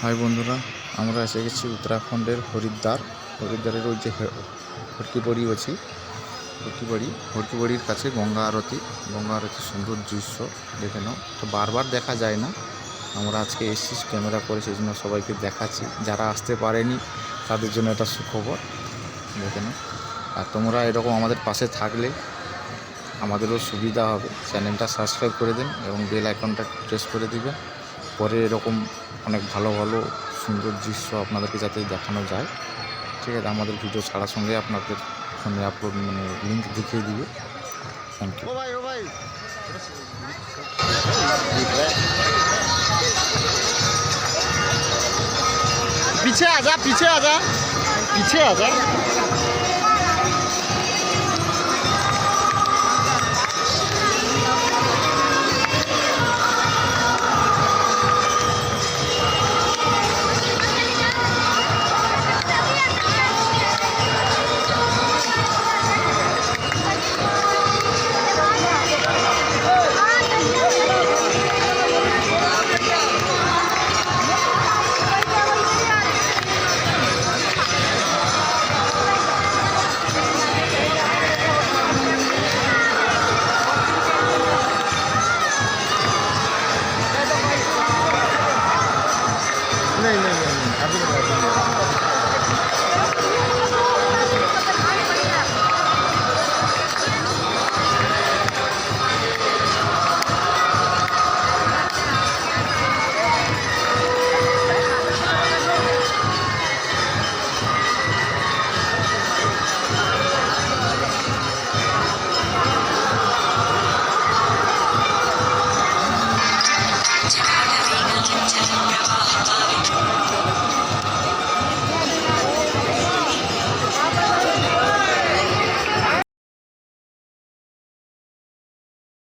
High বন্ধুরা, আমরা এসে গেছি উত্তরাখণ্ডের হরিদ্বারের ওই যে হরকিবাড়ি আছে, হরকিবাড়ির কাছে গঙ্গা আরতি সুন্দর দৃশ্য দেখে নাও। তো বারবার দেখা যায় না, আমরা আজকে এসেছি ক্যামেরা করে, সেই জন্য সবাইকে দেখাচ্ছি। যারা আসতে পারেনি তাদের জন্য এটা সুখবর, দেখে নাও। আর তোমরা এরকম আমাদের পাশে থাকলে আমাদেরও সুবিধা হবে। চ্যানেলটা সাবস্ক্রাইব করে দিন এবং বেল আইকনটা প্রেস করে দিবেন। পরে এরকম অনেক ভালো ভালো সুন্দর দৃশ্য আপনাদেরকে যাতে দেখানো যায়, ঠিক আছে। আমাদের ভিডিও ছাড়ার সঙ্গে আপনাদের ফোনে আপলোড লিঙ্ক দেখিয়ে দিবে। Thank you. पीछे आजा पीछे आजा पीछे आजा। नहीं नहीं नहीं अभी नहीं।